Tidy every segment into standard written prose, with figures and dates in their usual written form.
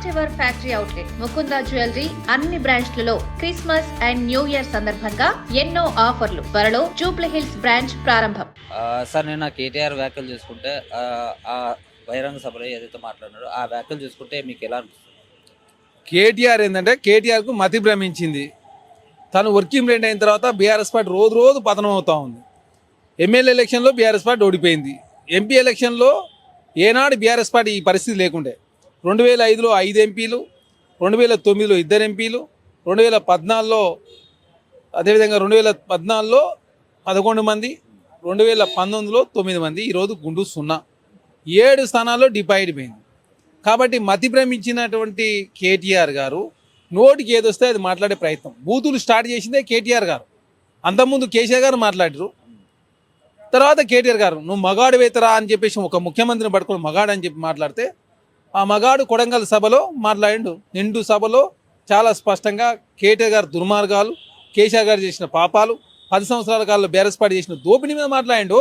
First ever factory outlet Mukunda jewellery అన్ని బ్రాంచ్లలో Christmas and new year సందర్భంగా ఎన్నో ఆఫర్లు. త్వరలో జూబ్లీ హిల్స్ బ్రాంచ్ ప్రారంభం. సార్ నేను కేటీఆర్ వ్యాఖ్యలు చూసుకుంటే ఆ బహిరంగ సభలో ఏదైతే మాట్లాడినారో ఆ వ్యాఖ్యలు చూసుకుంటే మీకు ఎలా అనిపిస్తుంది? కేటీఆర్ ఏంటంటే కేటీఆర్కు మతి భ్రమించింది. తను వర్కింగ్ ప్రెసిడెంట్ అయిన తర్వాత బీఆర్ఎస్ పార్టీ రోజు రోజు పతనం అవుతూ ఉంది. ఎమ్మెల్యే ఎలక్షన్లో బీఆర్ఎస్ పార్టీ ఓడిపోయింది. ఎంపీ ఎలక్షన్లో ఏనాడు బీఆర్ఎస్ పార్టీ ఈ పరిస్థితి లేకుండే. 2005లో 5 ఎంపీలు, 2009లో 2 ఎంపీలు, 2014లో అదేవిధంగా 2014లో 11 మంది, 2019లో 9 మంది, ఈరోజు గుండు 0. 7 స్థానాల్లో డిపాయిడ్ పోయింది. కాబట్టి మతి భ్రమించినటువంటి కేటీఆర్ గారు నోటికి ఏదొస్తే అది మాట్లాడే ప్రయత్నం. బూతులు స్టార్ట్ చేసిందే కేటీఆర్ గారు. అంతకుముందు కేసీఆర్ గారు మాట్లాడారు. తర్వాత కేటీఆర్ గారు నువ్వు మగాడు వేతరా అని చెప్పేసి ఒక ముఖ్యమంత్రిని పట్టుకొని మగాడు అని చెప్పి మాట్లాడితే ఆ మగాడు కొడంగల్ సభలో మాట్లాడిండు. నిండు సభలో చాలా స్పష్టంగా కేటీఆర్ గారు దుర్మార్గాలు, కేసీఆర్ గారు చేసిన పాపాలు, 10 సంవత్సరాల కాలంలో బీఆర్ఎస్ పార్టీ చేసిన దోపిడీ మీద మాట్లాడిండు.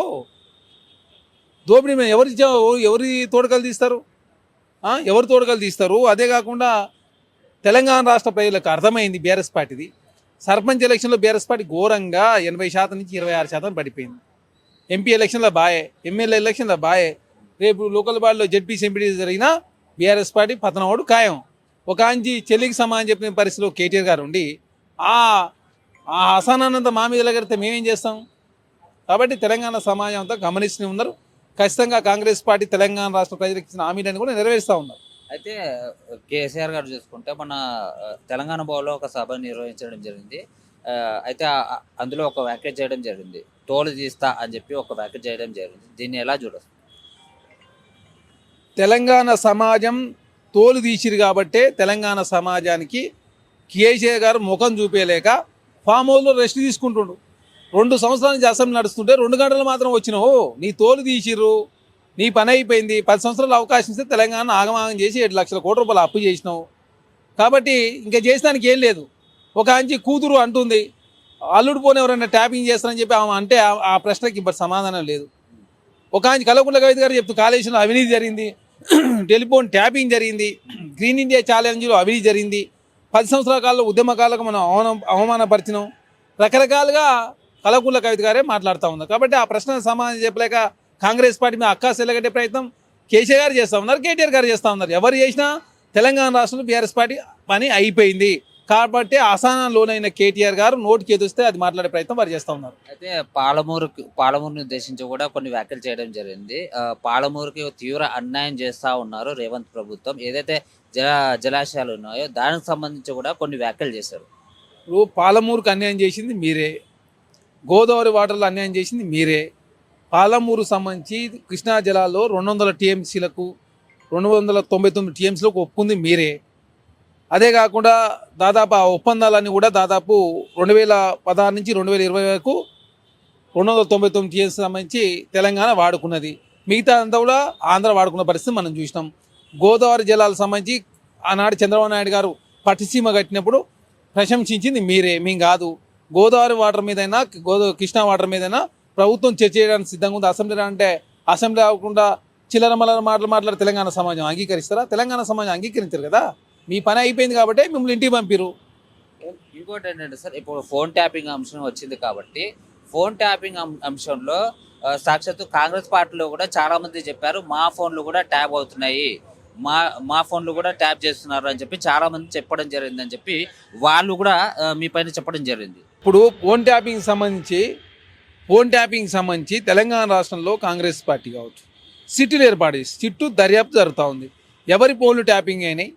దోపిడీ మీద ఎవరి తోడకలు తీస్తారు? ఎవరు తోడకలు తీస్తారు? అదే కాకుండా తెలంగాణ రాష్ట్ర ప్రజలకు అర్థమైంది బీఆర్ఎస్ పార్టీది. సర్పంచ్ ఎలక్షన్లో బీఆర్ఎస్ పార్టీ ఘోరంగా 80% నుంచి 26% పడిపోయింది. ఎంపీ ఎలక్షన్లో బాయే, ఎమ్మెల్యే ఎలక్షన్లో బాయే. రేపు లోకల్ బాడీలో జెడ్పీసీ ఎంపీ జరిగినా బీఆర్ఎస్ పార్టీ పతనవాడు ఖాయం. ఒక అంచి చెల్లికి సమానం చెప్పిన పరిస్థితిలో కేటీఆర్ గారు ఉండి ఆ అసహనాన్నంతా మా మీద ఎలాగడితే మేమేం చేస్తాం? కాబట్టి తెలంగాణ సమాజం అంతా గమనిస్తూనే ఉన్నారు. ఖచ్చితంగా కాంగ్రెస్ పార్టీ తెలంగాణ రాష్ట్ర ప్రజలకు ఇచ్చిన హామీలను కూడా నెరవేరుస్తూ ఉన్నారు. అయితే కేసీఆర్ గారు చూసుకుంటే మన తెలంగాణ భవన్లో ఒక సభ నిర్వహించడం జరిగింది. అయితే అందులో ఒక వ్యాఖ్య చేయడం జరిగింది. తోలు తీస్తా అని చెప్పి ఒక వ్యాఖ్య చేయడం జరిగింది. దీన్ని ఎలా చూడొచ్చు? తెలంగాణ సమాజం తోలు తీసిరు కాబట్టే తెలంగాణ సమాజానికి కేసీఆర్ గారు ముఖం చూపేయలేక ఫామ్ హౌస్లో రెస్ట్ తీసుకుంటుండు. 2 సంవత్సరాల నుంచి అసెంబ్లీ నడుస్తుంటే 2 గంటలు మాత్రం వచ్చినావు. నీ తోలు తీసిర్రు, నీ పని అయిపోయింది. 10 సంవత్సరాలు అవకాశం ఇస్తే తెలంగాణ ఆగమాగం చేసి 7 లక్షల కోట్ల రూపాయలు అప్పు చేసినావు. కాబట్టి ఇంకా చేసడానికి ఏం లేదు. ఒక అంచి కూతురు అంటుంది అల్లుడు పోని ఎవరైనా ట్యాపింగ్ చేస్తారని చెప్పి ఆమె అంటే ఆ ప్రశ్నకి ఇప్పుడు సమాధానం లేదు. ఒక అంచి కల్వకుంట్ల కవిత గారు చెప్తూ కాళేశ్వరంలో అవినీతి జరిగింది, టెలిఫోన్ ట్యాపింగ్ జరిగింది, గ్రీన్ ఇండియా ఛాలెంజ్లో అవినీతి జరిగింది, 10 సంవత్సరాల కాలంలో ఉద్యమకాలకు మనం అవమానపరిచినాం. రకరకాలుగా కల్వకుంట్ల కవిత గారే మాట్లాడుతూ ఉన్నారు. కాబట్టి ఆ ప్రశ్న సమాధానం చెప్పలేక కాంగ్రెస్ పార్టీ మీద అక్కాసు ఎల్లగట్టే ప్రయత్నం కేసీఆర్ గారు చేస్తూ ఉన్నారు, కేటీఆర్ గారు చేస్తూ ఉన్నారు. ఎవరు చేసినా తెలంగాణ రాష్ట్రంలో బీఆర్ఎస్ పార్టీ పని అయిపోయింది. కాబట్టి అసహనంలోనైన కేటీఆర్ గారు నోటికి ఎదుస్తే అది మాట్లాడే ప్రయత్నం వారు చేస్తూ ఉన్నారు. అయితే పాలమూరుని ఉద్దేశించి కూడా కొన్ని వ్యాఖ్యలు చేయడం జరిగింది. పాలమూరుకి తీవ్ర అన్యాయం చేస్తూ ఉన్నారు రేవంత్ ప్రభుత్వం. ఏదైతే జలాశయాలు ఉన్నాయో దానికి సంబంధించి కూడా కొన్ని వ్యాఖ్యలు చేశారు. ఇప్పుడు పాలమూరుకు అన్యాయం చేసింది మీరే, గోదావరి వాటర్లో అన్యాయం చేసింది మీరే. పాలమూరు సంబంధించి కృష్ణా జలాల్లో 200 టీఎంసీలకు 299 టీఎంసీలకు ఒప్పుకుంది మీరే. అదే కాకుండా దాదాపు ఆ ఒప్పందాలన్నీ కూడా దాదాపు 2016 నుంచి 2020 వరకు 299 టీఎంసీ సంబంధించి తెలంగాణ వాడుకున్నది. మిగతా అంతా కూడా ఆంధ్ర వాడుకున్న పరిస్థితి మనం చూసినాం. గోదావరి జలాలకు సంబంధించి ఆనాడు చంద్రబాబు నాయుడు గారు పట్టిసీమ కట్టినప్పుడు ప్రశంసించింది మీరే, మేము కాదు. గోదావరి వాటర్ మీదైనా కృష్ణా వాటర్ మీదైనా ప్రభుత్వం చర్చ చేయడానికి సిద్ధంగా ఉంది. అసెంబ్లీ అంటే అసెంబ్లీ అవ్వకుండా చిల్లర మల్లర మాటలు తెలంగాణ సమాజం అంగీకరిస్తారా? తెలంగాణ సమాజం అంగీకరించారు కదా. మీ పని అయిపోయింది కాబట్టి మిమ్మల్ని ఇంటికి పంపిరు. ఇంకోటి ఏంటంటే సార్, ఇప్పుడు ఫోన్ ట్యాపింగ్ అంశం వచ్చింది కాబట్టి ఫోన్ ట్యాపింగ్ అంశంలో సాక్షాత్తు కాంగ్రెస్ పార్టీలో కూడా చాలా మంది చెప్పారు మా ఫోన్లు కూడా ట్యాప్ అవుతున్నాయి, మా ఫోన్లు కూడా ట్యాప్ చేస్తున్నారు అని చెప్పి చాలా మంది చెప్పడం జరిగిందని చెప్పి వాళ్ళు కూడా మీ పైన చెప్పడం జరిగింది. ఇప్పుడు ఫోన్ ట్యాపింగ్ సంబంధించి తెలంగాణ రాష్ట్రంలో కాంగ్రెస్ పార్టీ కావచ్చు సిట్టులు ఏర్పాటు చేసి సిట్టు దర్యాప్తు జరుగుతూ ఉంది. ఎవరి ఫోన్లు ట్యాపింగ్ అయినాయి,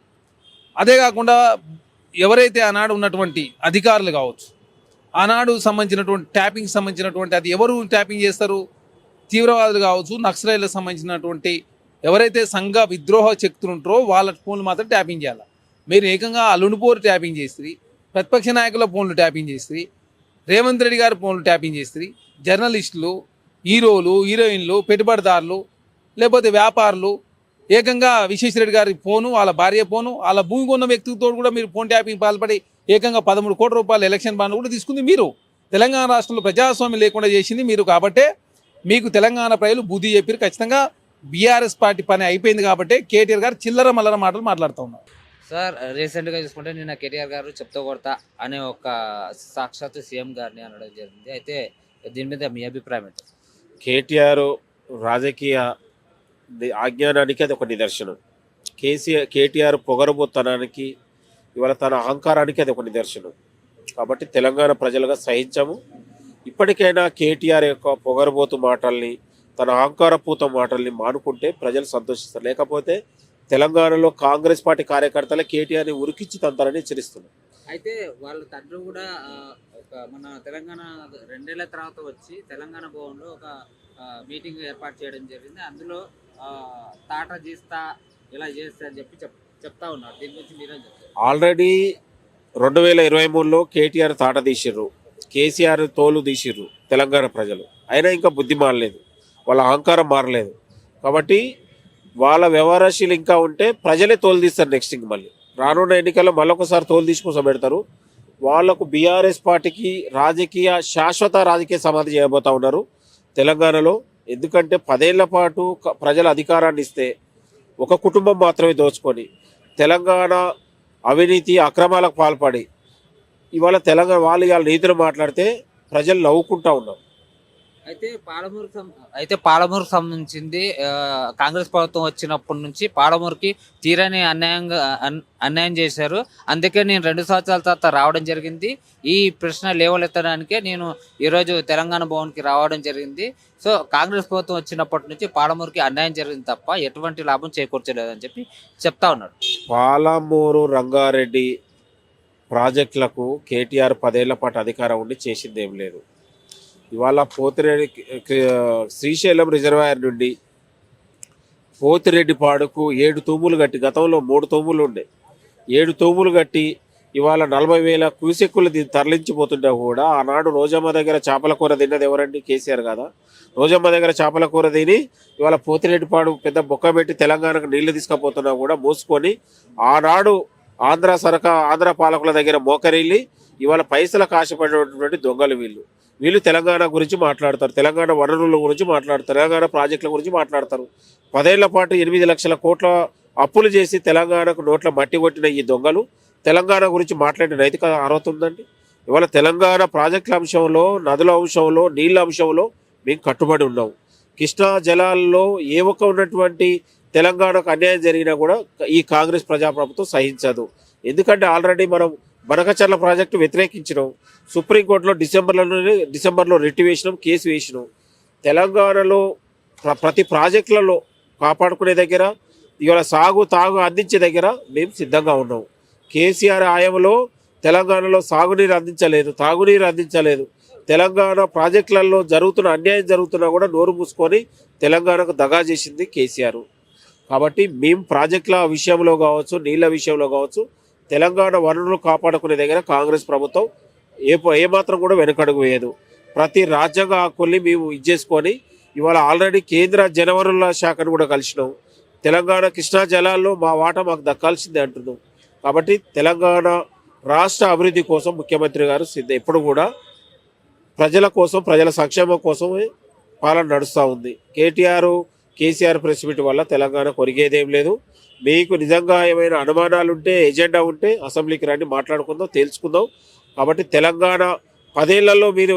అదే కాకుండా ఎవరైతే ఆనాడు ఉన్నటువంటి అధికారులు కావచ్చు, ఆనాడు సంబంధించినటువంటి ట్యాపింగ్ సంబంధించినటువంటి అది ఎవరు ట్యాపింగ్ చేస్తారు? తీవ్రవాదులు కావచ్చు, నక్సలైట్లకు సంబంధించినటువంటి ఎవరైతే సంఘ విద్రోహ శక్తులు ఉంటారో వాళ్ళ ఫోన్లు మాత్రం ట్యాపింగ్ చేయాలి. మీరు ఏకంగా అల్లునిపోరు ట్యాపింగ్ చేస్తుంది, ప్రతిపక్ష నాయకుల ఫోన్లు ట్యాపింగ్ చేస్తుంది, రేవంత్ రెడ్డి గారి ఫోన్లు ట్యాపింగ్ చేస్తుంది, జర్నలిస్టులు, హీరోలు, హీరోయిన్లు, పెట్టుబడిదారులు, లేకపోతే వ్యాపారులు, ఏకంగా విశ్వేశ్వరరెడ్డి గారి ఫోను, వాళ్ళ భార్య ఫోను, వాళ్ళ భూమి కొన్న వ్యక్తితో కూడా మీరు ఫోన్ ట్యాపింగ్ పాల్పడి ఏకంగా 13 కోట్ల రూపాయల ఎలక్షన్ బాండ్ కూడా తీసుకుంది మీరు. తెలంగాణ రాష్ట్రంలో ప్రజాస్వామ్యం లేకుండా చేసింది మీరు. కాబట్టే మీకు తెలంగాణ ప్రజలు బుద్ధి చెప్పారు. ఖచ్చితంగా బీఆర్ఎస్ పార్టీ పని అయిపోయింది కాబట్టి కేటీఆర్ గారు చిల్లర మల్లర మాటలు మాట్లాడుతూ ఉన్నారు. సార్ రీసెంట్గా చూసుకుంటే నిన్న కేటీఆర్ గారు చెప్తా కొడతా అనే ఒక సాక్షాత్తు సీఎం గారిని అనడం జరిగింది. అయితే దీని మీద మీ అభిప్రాయం ఏంటి? కేటీఆర్ రాజకీయ అజ్ఞానానికి అది ఒక నిదర్శనం. కేటీఆర్ పొగరబోతనానికి, ఇవాళ తన అహంకారానికి అది ఒక నిదర్శనం. కాబట్టి తెలంగాణ ప్రజలుగా సహించము. ఇప్పటికైనా కేటీఆర్ యొక్క పొగరబోతు మాటల్ని, తన అహంకారపూత మాటల్ని మానుకుంటే ప్రజలు సంతోషిస్తారు. లేకపోతే తెలంగాణలో కాంగ్రెస్ పార్టీ కార్యకర్తలే కేటీఆర్ని ఉరికిచ్చి తంతారని హెచ్చరిస్తున్నారు. అయితే వాళ్ళ తండ్రి కూడా ఒక మన తెలంగాణ 2 ఏళ్ల తర్వాత వచ్చి తెలంగాణ భవన్లో ఒక మీటింగ్ ఏర్పాటు చేయడం జరిగింది. అందులో తాట చేస్తా ఇలా చేస్తా అని చెప్పి చెప్తా ఉన్నారు. దీని గురించి మీరేం చెప్తారు? ఆల్రెడీ 2023లో కేటీఆర్ తాట తీసిర్రు, కేసీఆర్ తోలు తీసిర్రు తెలంగాణ ప్రజలు. అయినా ఇంకా బుద్ధి మారలేదు, వాళ్ళ అహంకారం మారలేదు. కాబట్టి వాళ్ళ వ్యవహారశీలు ఇంకా ఉంటే ప్రజలే తోలు తీస్తారు. నెక్స్ట్ ఇంక మళ్ళీ రానున్న ఎన్నికల్లో మళ్ళొకసారి తోలు తీసుకొని పెడతారు. వాళ్లకు బీఆర్ఎస్ పార్టీకి శాశ్వత రాజకీయ సమాధి చేయబోతా ఉన్నారు తెలంగాణలో. ఎందుకంటే 10 ఏళ్ల పాటు ప్రజల అధికారాన్ని ఇస్తే ఒక కుటుంబం మాత్రమే దోచుకొని తెలంగాణ అవినీతి అక్రమాలకు పాల్పడి ఇవాళ తెలంగాణ ఇవాళ నీతులు మాట్లాడితే ప్రజలు నవ్వుకుంటా ఉన్నారు. అయితే పాలమూరుకు సంబంధించింది కాంగ్రెస్ ప్రభుత్వం వచ్చినప్పటి నుంచి పాలమూరుకి తీరని అన్యాయం చేశారు. అందుకే నేను 2 సంవత్సరాల తర్వాత రావడం జరిగింది. ఈ ప్రశ్న లేవలెత్తడానికే నేను ఈరోజు తెలంగాణ భవన్కి రావడం జరిగింది. సో కాంగ్రెస్ ప్రభుత్వం వచ్చినప్పటి నుంచి పాలమూరుకి అన్యాయం జరిగింది తప్ప ఎటువంటి లాభం చేకూర్చలేదని చెప్పి చెప్తా ఉన్నాడు. పాలమూరు రంగారెడ్డి ప్రాజెక్టులకు కేటీఆర్ 10 ఏళ్ల పాటు అధికారం ఉండి చేసింది ఏం లేదు. ఇవాళ పోతిరెడ్డి శ్రీశైలం రిజర్వాయర్ నుండి పోతిరెడ్డిపాడుకు 7 తూములు కట్టి, గతంలో 3 తూములు ఉండే, 7 తూములు కట్టి ఇవాళ 40,000 క్యూసెక్కులు తరలించిపోతుంటే కూడా ఆనాడు రోజమ్మ దగ్గర చేపల కూర తిన్నది ఎవరండి? కేసీఆర్ కదా. రోజమ్మ దగ్గర చేపల కూర తిని ఇవాళ పోతిరెడ్డిపాడు పెద్ద బొక్క పెట్టి తెలంగాణకు నీళ్లు తీసుకుపోతున్నా కూడా మూసుకొని ఆనాడు ఆంధ్ర పాలకుల దగ్గర మోకరిల్లి ఇవాళ పైసలకు ఆశపడినటువంటి దొంగలు వీళ్ళు తెలంగాణ గురించి మాట్లాడతారు, తెలంగాణ వనరుల గురించి మాట్లాడతారు, తెలంగాణ ప్రాజెక్టుల గురించి మాట్లాడతారు. 10 ఏళ్ల పాటు 8 లక్షల కోట్ల అప్పులు చేసి తెలంగాణకు నోట్ల మట్టి కొట్టిన ఈ దొంగలు తెలంగాణ గురించి మాట్లాడే నైతిక అర్హత ఉందండి? ఇవాళ తెలంగాణ ప్రాజెక్టుల అంశంలో, నదుల అంశంలో, నీళ్ళ అంశంలో మేము కట్టుబడి ఉన్నాం. కృష్ణా జలాల్లో ఏ ఒక్క ఉన్నటువంటి తెలంగాణకు అన్యాయం జరిగినా కూడా ఈ కాంగ్రెస్ ప్రజాప్రభుత్వం సహించదు. ఎందుకంటే ఆల్రెడీ మనం బనకచర్ల ప్రాజెక్టు వ్యతిరేకించినాం. సుప్రీంకోర్టులో డిసెంబర్లో రిట్ వేసినాం, కేసు వేసినాం. తెలంగాణలో ప్రతి ప్రాజెక్టులలో కాపాడుకునే దగ్గర, ఇవాళ తాగు అందించే దగ్గర మేము సిద్ధంగా ఉన్నాం. కేసీఆర్ హయాంలో తెలంగాణలో సాగునీరు అందించలేదు, తాగునీరు అందించలేదు. తెలంగాణ ప్రాజెక్టులలో జరుగుతున్న అన్యాయం జరుగుతున్నా కూడా నోరు మూసుకొని తెలంగాణకు దగా చేసింది కేసీఆర్. కాబట్టి మేము ప్రాజెక్టుల విషయంలో కావచ్చు, నీళ్ళ విషయంలో కావచ్చు, తెలంగాణ వనరులు కాపాడుకునే దగ్గర కాంగ్రెస్ ప్రభుత్వం ఏమాత్రం కూడా వెనుకడుగు వేయదు. ప్రతి రాజ్యాంగ హక్కుల్ని మేము ఇచ్చేసుకొని ఇవాళ ఆల్రెడీ కేంద్ర జలవనరుల శాఖను కూడా కలిసినాం. తెలంగాణ కృష్ణా జలాల్లో మా వాటా మాకు దక్కాల్సిందే అంటున్నాం. కాబట్టి తెలంగాణ రాష్ట్ర అభివృద్ధి కోసం ముఖ్యమంత్రి గారు ఎప్పుడు కూడా ప్రజల కోసం, ప్రజల సంక్షేమం కోసమే పాలన నడుస్తూ ఉంది. కేసీఆర్ ప్రెస్ మీట్ వల్ల తెలంగాణ కొరిగేదేం లేదు. మీకు నిజంగా ఏమైనా అనుమానాలు ఉంటే, ఎజెండా ఉంటే అసెంబ్లీకి రండి, మాట్లాడుకుందాం, తేల్చుకుందాం. కాబట్టి తెలంగాణ 10 ఏళ్లలో మీరు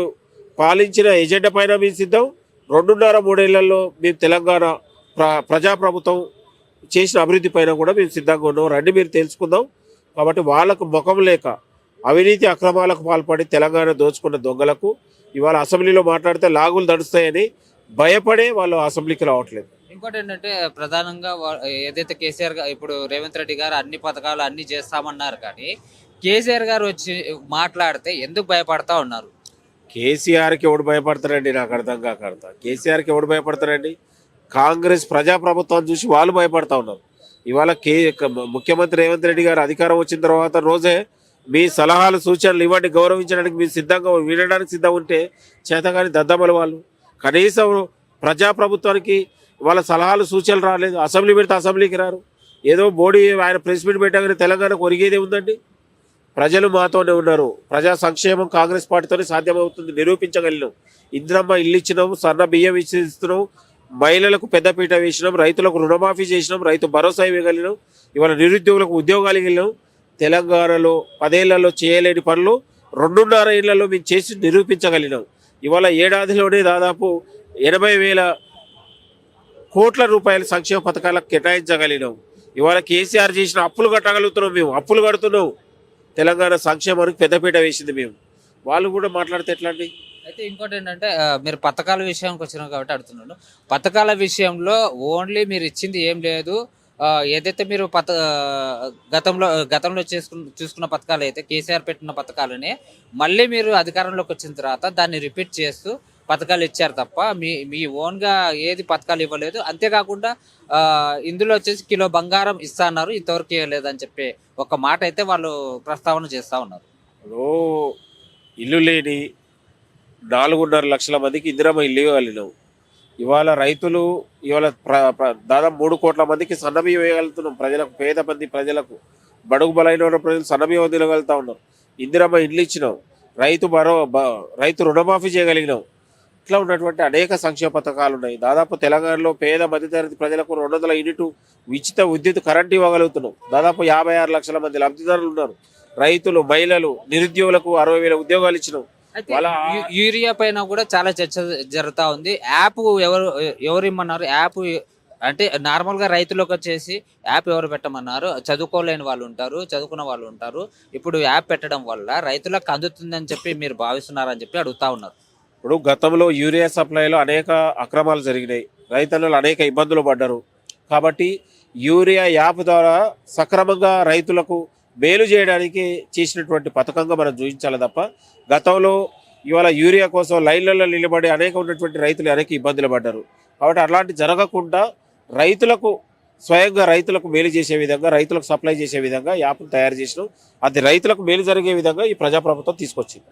పాలించిన ఎజెండా పైన మీరు సిద్ధం. 2.5-3 ఏళ్లలో మేము తెలంగాణ ప్రజాప్రభుత్వం చేసిన అభివృద్ధి పైన కూడా మేము సిద్ధంగా ఉన్నాం. రండి, మీరు తెలుసుకుందాం. కాబట్టి వాళ్ళకు ముఖం లేక అవినీతి అక్రమాలకు పాల్పడి తెలంగాణ దోచుకున్న దొంగలకు ఇవాళ అసెంబ్లీలో మాట్లాడితే లాగులు దడుస్తాయని భయపడే వాళ్ళు అసెంబ్లీకి రావట్లేదు. ఇంకోటి ఏంటంటే ప్రధానంగా ఏదైతే కేసీఆర్ గారు ఇప్పుడు రేవంత్ రెడ్డి గారు అన్ని పథకాలు అన్ని చేస్తామన్నారు, కానీ కేసీఆర్ గారు వచ్చి మాట్లాడితే ఎందుకు భయపడతా ఉన్నారు? కేసీఆర్కి ఎవడు భయపడతారండి? నాకు అర్థం కాక కేసీఆర్కి ఎవడు భయపడతారండి? కాంగ్రెస్ ప్రజాప్రభుత్వాన్ని చూసి వాళ్ళు భయపడతా ఉన్నారు. ఇవాళ ముఖ్యమంత్రి రేవంత్ రెడ్డి గారు అధికారం వచ్చిన తర్వాత రోజే మీ సలహాలు సూచనలు ఇవ్వండి, గౌరవించడానికి మీరు సిద్ధంగా, వినడానికి సిద్ధంగా ఉంటే చేతగాని దద్దమ్మలు వాళ్ళు. కనీసం ప్రజాప్రభుత్వానికి వాళ్ళ సలహాలు సూచనలు రాలేదు. అసెంబ్లీ పెడితే అసెంబ్లీకి రారు. ఏదో మోడీ ఆయన ప్రెస్ మీట్ పెట్టగానే తెలంగాణకు ఒరిగేదే ఉందండి. ప్రజలు మాతోనే ఉన్నారు. ప్రజా సంక్షేమం కాంగ్రెస్ పార్టీతోనే సాధ్యమవుతుంది, నిరూపించగలిగినాం. ఇంద్రమ్మ ఇల్లు ఇచ్చినాము, సన్న బియ్యం ఇస్తున్నాము, మహిళలకు పెద్దపీట వేసినాం, రైతులకు రుణమాఫీ చేసినాం, రైతు భరోసా ఇవ్వగలిగినాం, ఇవాళ నిరుద్యోగులకు ఉద్యోగాలు ఇవ్వగలిగినాం. తెలంగాణలో 10 ఏళ్లలో చేయలేని పనులు 2.5 ఏళ్లలో మేము చేసి నిరూపించగలిగినాం. ఇవాళ ఏడాదిలోనే దాదాపు 80,000 కోట్ల రూపాయల సంక్షేమ పథకాలకు కేటాయించగలిగినాం. ఇవాళ కేసీఆర్ చేసిన అప్పులు కట్టగలుగుతున్నాం, మేము అప్పులు కడుతున్నాం. తెలంగాణ సంక్షేమానికి పెద్దపీట వేసింది మేము. వాళ్ళు కూడా మాట్లాడితే ఎట్లా అండి? అయితే ఇంకోటి ఏంటంటే మీరు పథకాల విషయానికి వచ్చినారు కాబట్టి అడుగుతున్నాను. పథకాల విషయంలో ఓన్లీ మీరు ఇచ్చింది ఏం లేదు. ఏదైతే మీరు గతంలో చూసుకున్న పథకాలు అయితే కేసీఆర్ పెట్టిన పథకాలనే మళ్ళీ మీరు అధికారంలోకి వచ్చిన తర్వాత దాన్ని రిపీట్ చేస్తూ పథకాలు ఇచ్చారు తప్ప మీ ఓన్గా ఏది పథకాలు ఇవ్వలేదు. అంతేకాకుండా ఇందులో వచ్చేసి కిలో బంగారం ఇస్తా అన్నారు, ఇంతవరకు ఇవ్వలేదని చెప్పి ఒక మాట అయితే వాళ్ళు ప్రస్తావన చేస్తూ ఉన్నారు. ఇల్లు లేని 4.5 లక్షల మందికి ఇందిరమ్మ ఇల్లు ఇవ్వగలిగినాం. ఇవాళ రైతులు ఇవాళ దాదాపు 3 కోట్ల మందికి సన్నబియ్యం వేయగలుగుతున్నాం. ప్రజలకు, పేద మంది ప్రజలకు, బడుగు బలైన ప్రజలు సన్నబియ్యం తినగలుగుతా ఉన్నాం. ఇందిరమ్మ ఇల్లు ఇచ్చినాం, రైతు రుణమాఫీ చేయగలిగినాం. ఇట్లా ఉన్నటువంటి అనేక సంక్షేమ పథకాలు ఉన్నాయి. దాదాపు తెలంగాణలో పేద మధ్యతరగతి ప్రజలకు 200 యూనిట్ ఉచిత విద్యుత్ కరెంట్ ఇవ్వగలుగుతున్నాం. దాదాపు 56 లక్షల మంది లబ్ధిదారులు ఉన్నారు. రైతులు, మహిళలు, నిరుద్యోగులకు 60,000 ఉద్యోగాలు ఇచ్చినాం. యూరియా పైన కూడా చాలా చర్చ జరుగుతూ ఉంది. యాప్ ఎవరు ఇమ్మన్నారు? యాప్ అంటే నార్మల్గా రైతులకు వచ్చేసి యాప్ ఎవరు పెట్టమన్నారు? చదువుకోలేని వాళ్ళు ఉంటారు, చదువుకున్న వాళ్ళు ఉంటారు. ఇప్పుడు యాప్ పెట్టడం వల్ల రైతులకు అందుతుందని చెప్పి మీరు భావిస్తున్నారని చెప్పి అడుగుతా ఉన్నారు. ఇప్పుడు గతంలో యూరియా సప్లైలో అనేక అక్రమాలు జరిగినాయి, రైతులు అనేక ఇబ్బందులు పడ్డారు. కాబట్టి యూరియా యాప్ ద్వారా సక్రమంగా రైతులకు మేలు చేయడానికి చేసినటువంటి పథకంగా మనం చూపించాలి తప్ప గతంలో ఇవాళ యూరియా కోసం లైన్లలో నిలబడి అనేక ఉన్నటువంటి రైతులు అనేక ఇబ్బందులు పడ్డారు. కాబట్టి అలాంటి జరగకుండా స్వయంగా రైతులకు మేలు చేసే విధంగా, రైతులకు సప్లై చేసే విధంగా యాప్ను తయారు చేసినాం. అది రైతులకు మేలు జరిగే విధంగా ఈ ప్రజాప్రభుత్వం తీసుకొచ్చింది.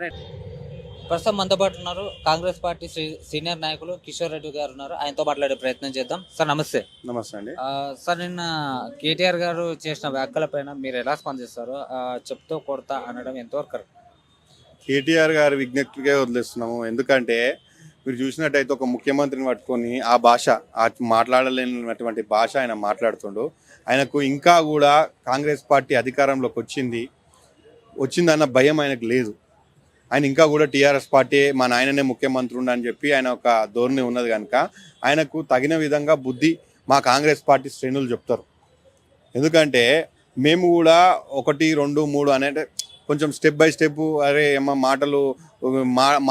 ప్రస్తుతం మనతో పాటు ఉన్నారు కాంగ్రెస్ పార్టీ సీనియర్ నాయకులు కిషోర్ రెడ్డి గారు ఉన్నారు. ఆయనతో మాట్లాడే ప్రయత్నం చేద్దాం. సార్ నమస్తే. నమస్తే అండి. సార్ నిన్న కేటీఆర్ గారు చేసిన వ్యాఖ్యల పైన మీరు ఎలా స్పందిస్తారు? చెప్తూ కొడతా అనడం ఎంతవరకు కరెక్ట్? కేటీఆర్ గారి విజ్ఞప్తిగా వదిలేస్తున్నాము. ఎందుకంటే మీరు చూసినట్టయితే ఒక ముఖ్యమంత్రిని పట్టుకొని మాట్లాడలేనటువంటి భాష ఆయన మాట్లాడుతుండు. ఆయనకు ఇంకా కూడా కాంగ్రెస్ పార్టీ అధికారంలోకి వచ్చిందన్న భయం ఆయనకు లేదు. ఆయన ఇంకా కూడా టీఆర్ఎస్ పార్టీ మా నాయననే ముఖ్యమంత్రి అని చెప్పి ఆయన ఒక ధోరణి ఉన్నది కనుక ఆయనకు తగిన విధంగా బుద్ధి మా కాంగ్రెస్ పార్టీ శ్రేణులు చెప్తారు. ఎందుకంటే మేము కూడా 1, 2, 3 అనేది కొంచెం స్టెప్ బై స్టెప్ అరే ఏమో మాటలు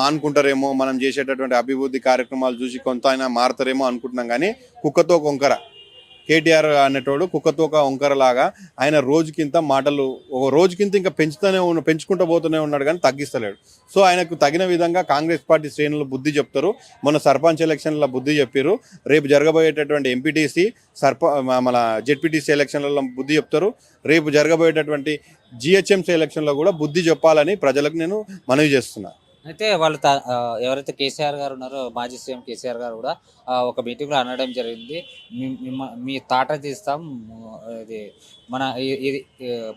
మానుకుంటారేమో, మనం చేసేటటువంటి అభివృద్ధి కార్యక్రమాలు చూసి కొంత ఆయన మారుతారేమో అనుకుంటున్నాం. కానీ కుక్కతో కొంకర కేటీఆర్ అనేటోడు కుక్కతో వంకరలాగా ఆయన రోజుకింత మాటలు రోజుకింత ఇంకా పెంచుకుంటూ పోతూనే ఉన్నాడు కానీ తగ్గిస్తలేడు. సో ఆయనకు తగిన విధంగా కాంగ్రెస్ పార్టీ శ్రేణులు బుద్ధి చెప్తారు. మొన్న సర్పంచ్ ఎలక్షన్ల బుద్ధి చెప్పారు. రేపు జరగబోయేటటువంటి ఎంపీటీసీ మన జెడ్పీటీసీ ఎలక్షన్లలో బుద్ధి చెప్తారు. రేపు జరగబోయేటటువంటి జిహెచ్ఎంసీ ఎలక్షన్లో కూడా బుద్ధి చెప్పాలని ప్రజలకు నేను మనవి చేస్తున్నాను. అయితే వాళ్ళు ఎవరైతే కేసీఆర్ గారు ఉన్నారో మాజీ సీఎం కేసీఆర్ గారు కూడా ఒక మీటింగ్లో అనడం జరిగింది, మీ తాట తీస్తాం. ఇది మన ఇది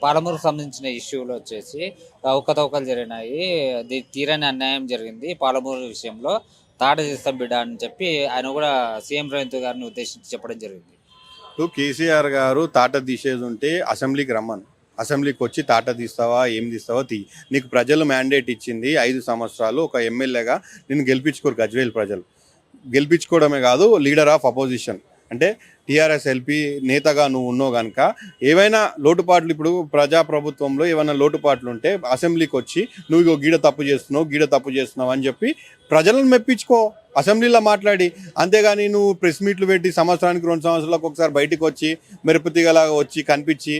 పాలమూరుకు సంబంధించిన ఇష్యూలో వచ్చేసి అవకతవకలు జరిగినాయి, తీరని అన్యాయం జరిగింది పాలమూరు విషయంలో, తాట తీస్తాం బిడ్డ అని చెప్పి ఆయన కూడా సీఎం రేవంత్ గారిని ఉద్దేశించి చెప్పడం జరిగింది. కేసీఆర్ గారు తాట తీసేది ఉంటే అసెంబ్లీకి రమ్మను, అసెంబ్లీకి వచ్చి తాట తీస్తావా ఏం తీస్తావా నీకు ప్రజలు మ్యాండేట్ ఇచ్చింది 5 సంవత్సరాలు ఒక ఎమ్మెల్యేగా నిన్ను గెలిపించుకోరు. గజ్వేల్ ప్రజలు గెలిపించుకోవడమే కాదు, లీడర్ ఆఫ్ అపోజిషన్ అంటే టీఆర్ఎస్ ఎల్పీ నేతగా నువ్వు ఉన్నావు కనుక ఏవైనా లోటుపాట్లు, ఇప్పుడు ప్రజాప్రభుత్వంలో ఏమైనా లోటుపాట్లు ఉంటే అసెంబ్లీకి వచ్చి నువ్వు గీడ తప్పు చేస్తున్నావు అని చెప్పి ప్రజలను మెప్పించుకో అసెంబ్లీలో మాట్లాడి. అంతేగాని నువ్వు ప్రెస్ మీట్లు పెట్టి సంవత్సరానికి 2 సంవత్సరాలకు ఒకసారి బయటకు వచ్చి మెరుపుతీగలాగా వచ్చి కనిపించి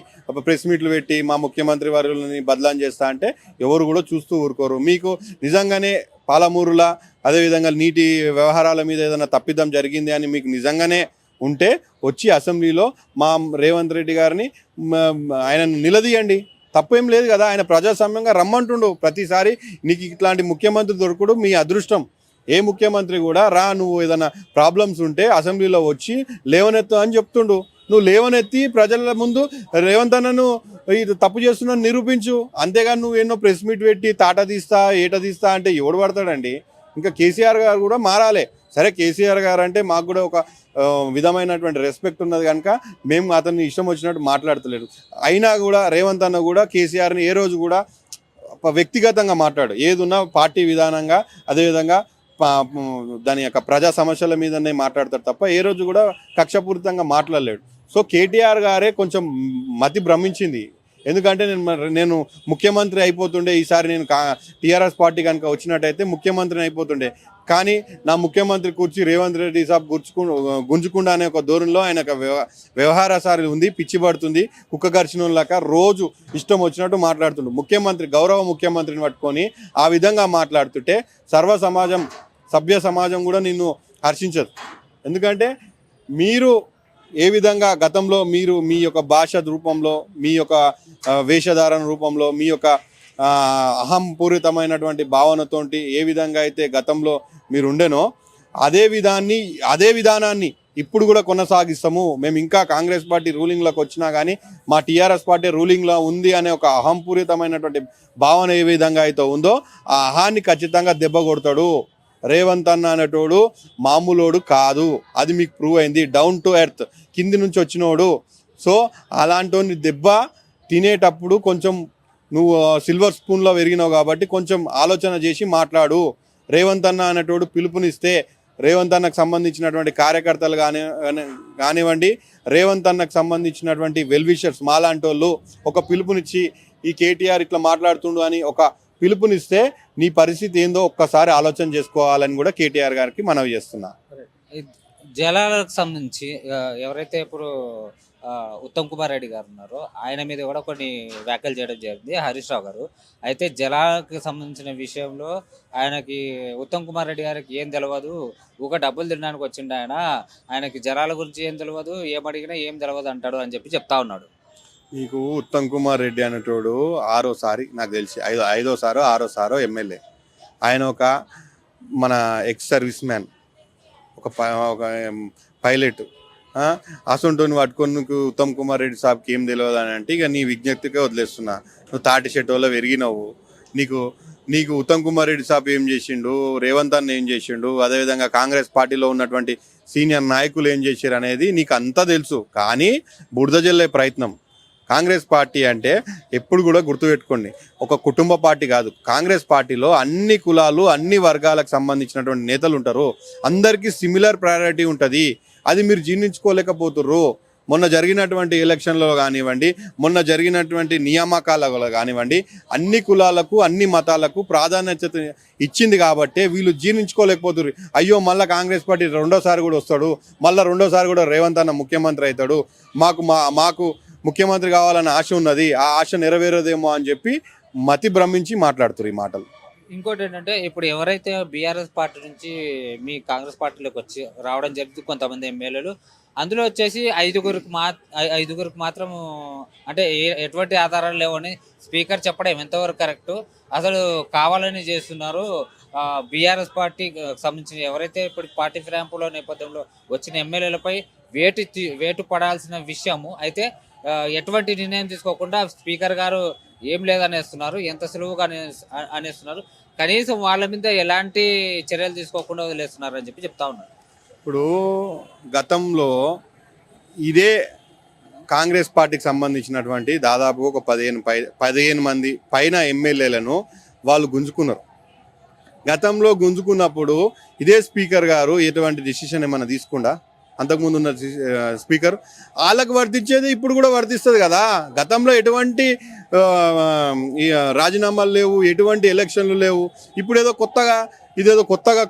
ప్రెస్ మీట్లు పెట్టి మా ముఖ్యమంత్రి వారిని బదలాం చేస్తా అంటే ఎవరు కూడా చూస్తూ ఊరుకోరు. మీకు నిజంగానే పాలమూరులా అదేవిధంగా నీటి వ్యవహారాల మీద ఏదైనా తప్పిదం జరిగింది అని మీకు నిజంగానే ఉంటే వచ్చి అసెంబ్లీలో మా రేవంత్ రెడ్డి గారిని ఆయనను నిలదీయండి, తప్పేం లేదు కదా. ఆయన ప్రజాస్వామ్యంగా రమ్మంటుండు. ప్రతిసారి నీకు ఇట్లాంటి ముఖ్యమంత్రి దొరకడు మీ అదృష్టం. ఏ ముఖ్యమంత్రి కూడా నువ్వు ఏదైనా ప్రాబ్లమ్స్ ఉంటే అసెంబ్లీలో వచ్చి లేవనెత్తు అని చెప్తుండు. నువ్వు లేవనెత్తి ప్రజల ముందు రేవంత్ అన్నను ఇది తప్పు చేస్తున్నాను నిరూపించు. అంతేగాని నువ్వు ఎన్నో ప్రెస్ మీట్ పెట్టి తాట తీస్తా ఏట తీస్తా అంటే ఎవడు పడతాడండి? ఇంకా కేసీఆర్ గారు కూడా మారాలి. సరే కేసీఆర్ గారు అంటే మాకు కూడా ఒక విధమైనటువంటి రెస్పెక్ట్ ఉన్నది కనుక మేము అతన్ని ఇష్టం వచ్చినట్టు మాట్లాడతలేడు. అయినా కూడా రేవంత్ అన్న కూడా కేసీఆర్ని ఏ రోజు కూడా వ్యక్తిగతంగా మాట్లాడు, ఏదున్నా పార్టీ విధానంగా అదేవిధంగా దాని యొక్క ప్రజా సమస్యల మీదనే మాట్లాడతాడు తప్ప ఏ రోజు కూడా కక్షపూరితంగా మాట్లాడలేడు. సో కేటీఆర్ గారే కొంచెం మతి భ్రమించింది. ఎందుకంటే నేను ముఖ్యమంత్రి అయిపోతుండే, ఈసారి నేను టీఆర్ఎస్ పార్టీ కనుక వచ్చినట్టయితే ముఖ్యమంత్రిని అయిపోతుండే, కానీ నా ముఖ్యమంత్రి కుర్చీ రేవంత్ రెడ్డి సాబ్ గుంజుకుండా అనే ఒక ధోరణిలో ఆయన వ్యవహారసారి ఉంది, పిచ్చి పడుతుంది, కుక్క గర్చనలాక రోజు ఇష్టం వచ్చినట్టు మాట్లాడుతుండు. ముఖ్యమంత్రి గౌరవ ముఖ్యమంత్రిని పట్టుకొని ఆ విధంగా మాట్లాడుతుంటే సర్వ సమాజం సభ్య సమాజం కూడా నిన్ను హర్షించదు. ఎందుకంటే మీరు ఏ విధంగా గతంలో మీరు మీ యొక్క భాష రూపంలో, మీ యొక్క వేషధారణ రూపంలో, మీ యొక్క అహంపూరితమైనటువంటి భావనతోటి ఏ విధంగా అయితే గతంలో మీరు ఉండేనో అదే విధానాన్ని ఇప్పుడు కూడా కొనసాగిస్తాము. మేము ఇంకా కాంగ్రెస్ పార్టీ రూలింగ్లోకి వచ్చినా కానీ మా టీఆర్ఎస్ పార్టీ రూలింగ్లో ఉంది అనే ఒక అహంపూరితమైనటువంటి భావన ఏ విధంగా అయితే ఉందో ఆ అహాన్ని ఖచ్చితంగా దెబ్బ కొడతాడు. రేవంత్ అన్న అనేటోడు మామూలోడు కాదు, అది మీకు ప్రూవ్ అయింది. డౌన్ టు ఎర్త్, కింది నుంచి వచ్చినోడు. సో అలాంటి దెబ్బ తినేటప్పుడు కొంచెం నువ్వు సిల్వర్ స్పూన్లో పెరిగినావు కాబట్టి కొంచెం ఆలోచన చేసి మాట్లాడు. రేవంత్ అన్న అనేటోడు పిలుపునిస్తే రేవంత్ అన్నకు సంబంధించినటువంటి కార్యకర్తలు కానివ్వండి, రేవంత్ అన్నకు సంబంధించినటువంటి వెల్విషర్స్ మాలాంటి వాళ్ళు ఒక పిలుపునిచ్చి ఈ కేటీఆర్ ఇట్లా మాట్లాడుతుండు అని ఒక పిలుపునిస్తే నీ పరిస్థితి ఏందో ఒక్కసారి ఆలోచన చేసుకోవాలని కూడా కేటీఆర్ గారికి మనవి చేస్తున్నా. జలాలకు సంబంధించి ఎవరైతే ఇప్పుడు ఉత్తమ్ కుమార్ రెడ్డి గారు ఉన్నారో ఆయన మీద కూడా కొన్ని వ్యాఖ్యలు చేయడం జరిగింది హరీష్ రావు గారు. అయితే జలాలకు సంబంధించిన విషయంలో ఆయనకి ఉత్తమ్ కుమార్ రెడ్డి గారికి ఏం తెలియదు, ఒక డబ్బులు తినడానికి వచ్చిండు ఆయనకి జలాల గురించి ఏం తెలియదు, ఏమడిగినా ఏం తెలియదు అంటాడు అని చెప్పి చెప్తా ఉన్నాడు. నీకు ఉత్తమ్ కుమార్ రెడ్డి అనేటోడు ఆరోసారి నాకు తెలిసి ఆరోసారో ఎమ్మెల్యే. ఆయన ఒక మన ఎక్స్ సర్వీస్ మ్యాన్, ఒక పైలట్. అసొంటోని పట్టుకొని నువ్వు ఉత్తమ్ కుమార్ రెడ్డి సాబ్కి ఏం తెలియదు అని అంటే ఇక నీ విజ్ఞప్తికే వదిలేస్తున్నా. నువ్వు తాటి షెట్టోలో పెరిగినావు. నీకు ఉత్తమ్ కుమార్ రెడ్డి సాబ్ ఏం చేసిండు, రేవంత్ అన్న ఏం చేసిండు, అదేవిధంగా కాంగ్రెస్ పార్టీలో ఉన్నటువంటి సీనియర్ నాయకులు ఏం చేశారు అనేది నీకు అంతా తెలుసు. కానీ బురద జల్లే ప్రయత్నం. కాంగ్రెస్ పార్టీ అంటే ఎప్పుడు కూడా గుర్తుపెట్టుకోండి, ఒక కుటుంబ పార్టీ కాదు. కాంగ్రెస్ పార్టీలో అన్ని కులాలు అన్ని వర్గాలకు సంబంధించినటువంటి నేతలు ఉంటారు. అందరికీ సిమిలర్ ప్రయారిటీ ఉంటుంది. అది మీరు జీర్ణించుకోలేకపోతుర్రు. మొన్న జరిగినటువంటి ఎలక్షన్లో కానివ్వండి, మొన్న జరిగినటువంటి నియామకాలలో కానివ్వండి, అన్ని కులాలకు అన్ని మతాలకు ప్రాధాన్యత ఇచ్చింది కాబట్టి వీళ్ళు జీర్ణించుకోలేకపోతుర్రు. అయ్యో మళ్ళీ కాంగ్రెస్ పార్టీ రెండోసారి కూడా వస్తాడు, మళ్ళీ రెండోసారి కూడా రేవంత్ అన్న ముఖ్యమంత్రి అవుతాడు, మాకు ముఖ్యమంత్రి కావాలన్న ఆశ ఉన్నది, ఆ ఆశ నెరవేరదేమో అని చెప్పి మతి భ్రమించి మాట్లాడుతారు ఈ మాటలు. ఇంకోటి ఏంటంటే ఇప్పుడు ఎవరైతే బీఆర్ఎస్ పార్టీ నుంచి మీ కాంగ్రెస్ పార్టీలోకి వచ్చి రావడం జరిగింది కొంతమంది ఎమ్మెల్యేలు, అందులో వచ్చేసి ఐదుగురికి మాత్రం అంటే ఎటువంటి ఆధారాలు లేవని స్పీకర్ చెప్పడం ఎంతవరకు కరెక్ట్, అసలు కావాలని చేస్తున్నారు. బీఆర్ఎస్ పార్టీకి సంబంధించిన ఎవరైతే ఇప్పుడు పార్టీ ఫిరాయింపుల నేపథ్యంలో వచ్చిన ఎమ్మెల్యేలపై వేటు పడాల్సిన విషయము అయితే ఎటువంటి నిర్ణయం తీసుకోకుండా స్పీకర్ గారు ఏం లేదనేస్తున్నారు, ఎంత సులువుగా అనేస్తున్నారు, కనీసం వాళ్ళ మీద ఎలాంటి చర్యలు తీసుకోకుండా వదిలేస్తున్నారు అని చెప్పి చెప్తా ఉన్నారు. ఇప్పుడు గతంలో ఇదే కాంగ్రెస్ పార్టీకి సంబంధించినటువంటి దాదాపు ఒక 15 మంది పైన ఎమ్మెల్యేలను వాళ్ళు గుంజుకున్నారు. గతంలో గుంజుకున్నప్పుడు ఇదే స్పీకర్ గారు ఎటువంటి డిసిషన్ ఏమైనా తీసుకుండా, అంతకుముందు ఉన్న స్పీకర్ వాళ్ళకు వర్తించేది ఇప్పుడు కూడా వర్తిస్తుంది కదా. గతంలో ఎటువంటి రాజీనామాలు లేవు, ఎటువంటి ఎలక్షన్లు లేవు. ఇప్పుడు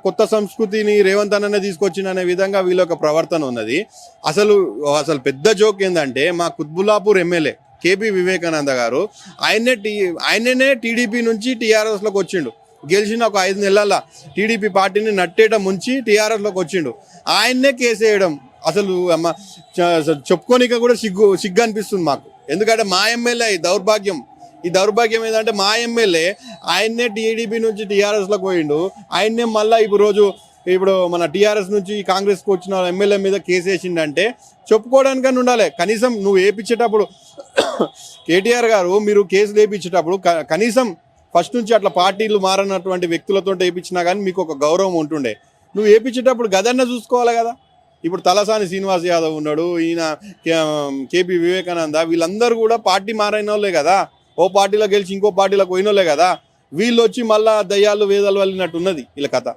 కొత్త సంస్కృతిని రేవంత్ అన్ననే తీసుకొచ్చిన విధంగా వీళ్ళ యొక్క ప్రవర్తన ఉన్నది. అసలు పెద్ద జోక్ ఏంటంటే మా కుత్బుల్లాపూర్ ఎమ్మెల్యే కేపీ వివేకానంద గారు ఆయననే టీడీపీ నుంచి టీఆర్ఎస్లోకి వచ్చిండు. గెలిచిన ఒక 5 నెలల టీడీపీ పార్టీని నట్టేట ముంచి టీఆర్ఎస్లోకి వచ్చిండు. ఆయన్నే కేసేయడం అసలు చెప్పుకోనిక కూడా సిగ్గు అనిపిస్తుంది మాకు. ఎందుకంటే మా ఎమ్మెల్యే ఈ దౌర్భాగ్యం ఏంటంటే మా ఎమ్మెల్యే ఆయన్నే టీడీపీ నుంచి టీఆర్ఎస్లోకి పోయిండు. ఆయన్నే మళ్ళీ ఇప్పుడు మన టీఆర్ఎస్ నుంచి కాంగ్రెస్కి వచ్చిన ఎమ్మెల్యే మీద కేసు వేసిండంటే చెప్పుకోవడానికన్నా ఉండాలి. కనీసం నువ్వు వేయించేటప్పుడు కేటీఆర్ గారు మీరు కేసులు వేయించేటప్పుడు కనీసం ఫస్ట్ నుంచి అట్లా పార్టీలు మారినటువంటి వ్యక్తులతో వేయించినా కానీ మీకు ఒక గౌరవం ఉంటుండే. నువ్వు వేయించేటప్పుడు గదన్న చూసుకోవాలి కదా. ఇప్పుడు తలసాని శ్రీనివాస్ యాదవ్ ఉన్నాడు, ఈయన కేపీ వివేకానంద, వీళ్ళందరూ కూడా పార్టీ మారైన వాళ్ళే కదా. ఓ పార్టీలో గెలిచి ఇంకో పార్టీలోకి పోయిన వాళ్ళే కదా. వీళ్ళు వచ్చి మళ్ళా దయ్యాలు వేదాలు వెళ్ళినట్టు ఉన్నది వీళ్ళ కథ.